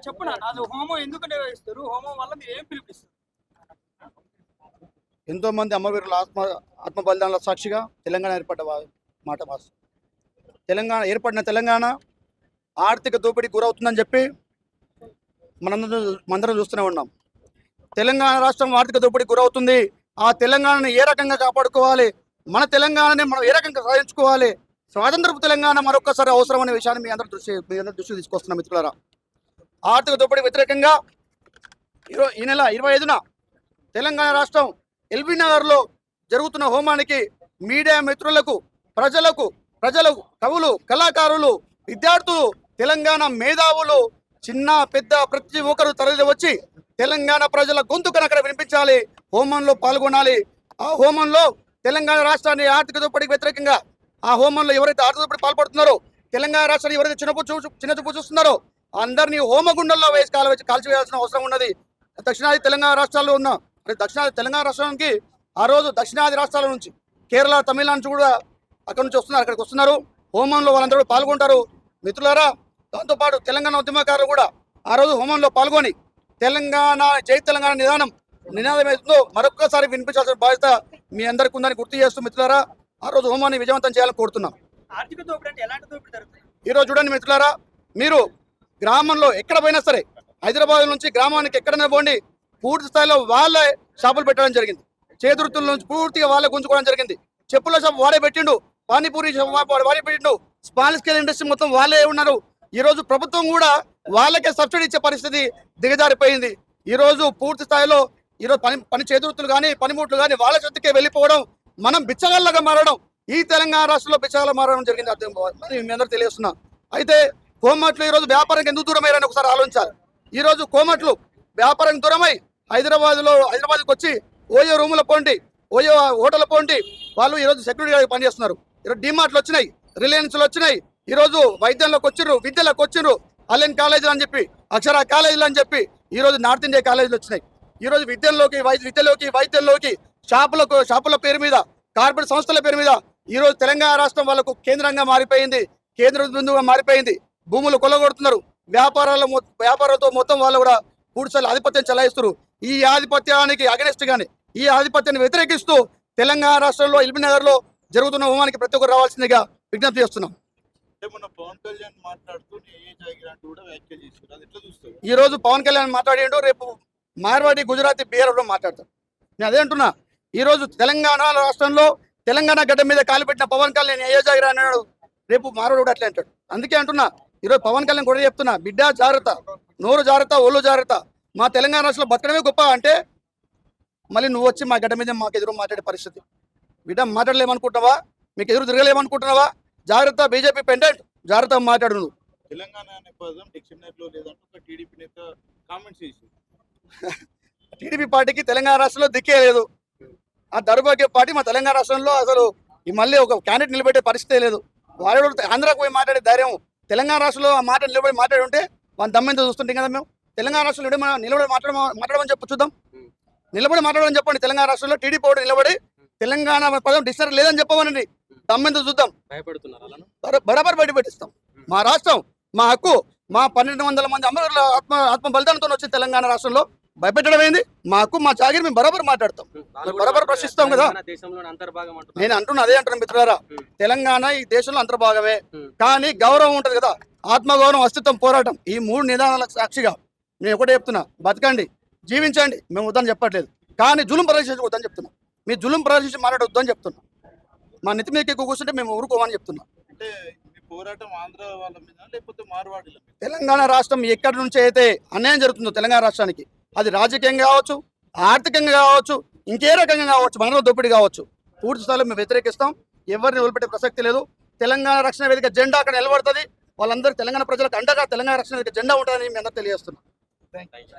చెప్పనా అది హోమం ఎందుకు నిర్వహిస్తారు? హోమం వల్ల మీరు ఏం పిలిపిస్తారు? ఎంతో మంది అమరవీరుల ఆత్మ బలిదానాల సాక్షిగా తెలంగాణ ఏర్పడ్డ మాట వాస్తవం. ఏర్పడిన తెలంగాణ ఆర్థిక దోపిడీకి గురవుతుందని చెప్పి మనందరం చూస్తూనే ఉన్నాం. తెలంగాణ రాష్ట్రం ఆర్థిక దోపిడీకి గురవుతుంది. ఆ తెలంగాణను ఏ రకంగా కాపాడుకోవాలి, మన తెలంగాణని మనం ఏ రకంగా సాధించుకోవాలి, స్వాతంత్రపు తెలంగాణ మరొకసారి అవసరం అనే విషయాన్ని మీ అందరి దృష్టి తీసుకొస్తున్నాం మిత్రులారా. ఆర్థిక దోపిడీ వ్యతిరేకంగా ఈ నెల 25న తెలంగాణ రాష్ట్రం ఎల్బీ నగర్లో జరుగుతున్న హోమానికి మీడియా మిత్రులకు, ప్రజలు, కవులు, కళాకారులు, విద్యార్థులు, తెలంగాణ మేధావులు, చిన్న పెద్ద ప్రతి ఒక్కరు తరలి వచ్చి తెలంగాణ ప్రజల గొంతుకను అక్కడ వినిపించాలి, హోమంలో పాల్గొనాలి. ఆ హోమంలో తెలంగాణ రాష్ట్రాన్ని ఆర్థిక దోపిడీకి వ్యతిరేకంగా ఆ హోమంలో ఎవరైతే ఆర్థిక దోపిడీ పాల్పడుతున్నారో, తెలంగాణ రాష్ట్రాన్ని ఎవరైతే చిన్నచూపు చూస్తున్నారో అందరినీ హోమగుండంలో కాల్చివేయాల్సిన అవసరం ఉన్నది. దక్షిణాది తెలంగాణ రాష్ట్రాల్లో ఉన్న దక్షిణాది తెలంగాణ రాష్ట్రానికి ఆ రోజు దక్షిణాది రాష్ట్రాల నుంచి కేరళ, తమిళనాడు నుంచి కూడా అక్కడి నుంచి వస్తున్నారు, అక్కడికి వస్తున్నారు. హోమంలో వాళ్ళందరూ పాల్గొంటారు. మిత్రులారా, దాంతోపాటు తెలంగాణ ఉద్యమకారులు కూడా ఆ రోజు హోమంలో పాల్గొని తెలంగాణ జై తెలంగాణ నినాదం ఏదో మరొక్కసారి వినిపించాల్సిన బాధ్యత మీ అందరికీ ఉందని గుర్తు చేస్తూ మిత్రులారా, ఆ రోజు హోమాన్ని విజయవంతం చేయాలని కోరుతున్నాం. ఆర్థిక దోపిడీ అంటే ఎలాంటి దోపిడీ జరుగుతుంది? ఈరోజు చూడండి మిత్రులారా, మీరు గ్రామంలో ఎక్కడ పోయినా సరే, హైదరాబాద్ నుంచి గ్రామానికి ఎక్కడైనా పోండి, పూర్తి స్థాయిలో వాళ్ళే షాపులు పెట్టడం జరిగింది. చేతురుతుల నుంచి పూర్తిగా వాళ్ళే గుంజుకోవడం జరిగింది. చెప్పుల షాప్ వాడే పెట్టిండు, పానీపూరి షాప్ వాడే పెట్టిండు, స్మాల్ స్కేల్ ఇండస్ట్రీ మొత్తం వాళ్ళే ఉన్నారు. ఈ రోజు ప్రభుత్వం కూడా వాళ్ళకే సబ్సిడీ ఇచ్చే పరిస్థితి దిగజారిపోయింది. ఈ రోజు పూర్తి స్థాయిలో ఈరోజు పని చేతురుతులు కానీ పనిముట్లు కానీ వాళ్ళ చేతికే వెళ్ళిపోవడం, మనం బిచ్చగాళ్ళగా మారడం, ఈ తెలంగాణ రాష్ట్రంలో బిచ్చగాళ్ళ మారడం జరిగింది. అర్థం మీ అందరూ తెలియజేస్తున్నా. అయితే కోమట్లు ఈరోజు వ్యాపారానికి ఎందుకు దూరమయ్యారని ఒకసారి ఆలోచించాలి. ఈరోజు కోమట్లు వ్యాపారానికి దూరమై హైదరాబాద్కి వచ్చి ఓయో రూముల పోండి, ఓయో హోటల్ పోండి, వాళ్ళు ఈరోజు సెక్యూరిటీగా పనిచేస్తున్నారు. ఈరోజు డిమార్ట్లు వచ్చినాయి, రిలయన్స్లు వచ్చినాయి, ఈరోజు వైద్యంలోకి వచ్చిర్రు, విద్యలోకి వచ్చిర్రు, అలెన్ కాలేజీలు అని చెప్పి, అక్షర కాలేజీలు అని చెప్పి ఈరోజు నార్త్ ఇండియా కాలేజీలు వచ్చినాయి. ఈరోజు విద్యలోకి వైద్యంలోకి షాపుల పేరు మీద, కార్పొరేట్ సంస్థల పేరు మీద ఈరోజు తెలంగాణ రాష్ట్రం వాళ్ళకు కేంద్రంగా మారిపోయింది, కేంద్ర బిందువుగా మారిపోయింది. భూములు కొల్లగొడుతున్నారు, వ్యాపారాలతో మొత్తం వాళ్ళు కూడా పూర్తిస్థాయిలో ఆధిపత్యం చెలాయిస్తున్నారు. ఈ ఆధిపత్యానికి అగెనిస్ట్ గాని, ఈ ఆధిపత్యాన్ని వ్యతిరేకిస్తూ తెలంగాణ రాష్ట్రంలో ఎల్బీ నగర్ లో జరుగుతున్న హోమానికి ప్రతి ఒక్కరు రావాల్సిందిగా విజ్ఞప్తి చేస్తున్నాం. ఈ రోజు పవన్ కళ్యాణ్ మాట్లాడిండు, రేపు మార్వాడి, గుజరాతీ, బిహార్ లో మాట్లాడతారు. నేను అదే అంటున్నా, ఈ రోజు తెలంగాణ రాష్ట్రంలో తెలంగాణ గడ్డ మీద కాలుపెట్టిన పవన్ కళ్యాణ్ ఏ జాగిరా అన్నాడు, రేపు మార్వాడు కూడా అట్లే అంటాడు. అందుకే అంటున్నా, ఈరోజు పవన్ కళ్యాణ్ కూడా చెప్తున్నా, బిడ్డ జాగ్రత్త, నోరు జాగ్రత్త, ఒళ్ళు జాగ్రత్త. మా తెలంగాణ రాష్ట్రంలో బతకడమే గొప్ప అంటే మళ్ళీ నువ్వు వచ్చి మా గడ్డ మీద మాకు ఎదురు మాట్లాడే పరిస్థితి. బిడ్డ మాట్లాడలేమనుకుంటున్నావా, మీకు ఎదురు తిరగలేమనుకుంటున్నావా? జాగ్రత్త, బీజేపీ పెండెంట్, జాగ్రత్త మాట్లాడు. నువ్వు టీడీపీ పార్టీకి తెలంగాణ రాష్ట్రంలో దిక్కే లేదు. ఆ దౌర్భాగ్య పార్టీ మా తెలంగాణ రాష్ట్రంలో అసలు ఈ మళ్ళీ ఒక క్యాండిడేట్ నిలబెట్టే పరిస్థితే లేదు. వాళ్ళు ఆంధ్రాకు పోయి మాట్లాడే ధైర్యం తెలంగాణ రాష్ట్రంలో ఆ మాట నిలబడి మాట్లాడి ఉంటే వాళ్ళ దమ్మెంతో చూస్తుంటాం కదా. మేము తెలంగాణ రాష్ట్రంలో నిలబడి మాట్లాడమని చెప్పు చూద్దాం, నిలబడి మాట్లాడమని చెప్పండి. తెలంగాణ రాష్ట్రంలో టీడీపీ ఒకటి నిలబడి తెలంగాణ పదం డిక్షనరీ లేదని చెప్పమనండి, దమ్మెంతో చూద్దాం, బరాబర్ బయట పెట్టిస్తాం. మా రాష్ట్రం, మా హక్కు, మా 1200 మంది అమరుల ఆత్మ బలిదానంతో వచ్చి తెలంగాణ రాష్ట్రంలో భయపెట్టడం ఏంది? మా హక్కు, మా జాగిరి మేము బరాబర్ మాట్లాడతాం, బరాబర్ ప్రశ్నిస్తాం కదా. నేను అంటున్నా, అదే అంటున్నా మిత్రులారా, తెలంగాణ ఈ దేశంలో అంతర్భాగమే, కానీ గౌరవం ఉంటది కదా, ఆత్మగౌరవం, అస్తిత్వం, పోరాటం, ఈ 3 నిదానాల సాక్షిగా నేను ఒకటే చెప్తున్నా, బతకండి, జీవించండి, మేము వద్దని చెప్పట్లేదు, కానీ జులుం ప్రదర్శించి వద్దని చెప్తున్నా. మీ జులుం ప్రదర్శించి మాట్లాడొద్దు అని చెప్తున్నా. మా నెత్తి మీద ఎక్కువ కూర్చుంటే మేము ఊరుకోమని చెప్తున్నా. తెలంగాణ రాష్ట్రం ఎక్కడి నుంచి అయితే అన్యాయం జరుగుతుందో తెలంగాణ రాష్ట్రానికి, అది రాజకీయంగా కావచ్చు, ఆర్థికంగా కావచ్చు, ఇంకే రకంగా కావచ్చు, మనలో దోపిడీ కావచ్చు, పూర్తి స్థాయిలో మేము వ్యతిరేకిస్తాం. ఎవరిని వదిలిపెట్టే ప్రసక్తి లేదు. తెలంగాణ రక్షణ వేదిక జెండా అక్కడ నిలబడుతుంది. వాళ్ళందరూ తెలంగాణ ప్రజలకు అండగా తెలంగాణ రక్షణ వేదిక జెండా ఉంటుందని మేము అందరూ తెలియజేస్తున్నాం.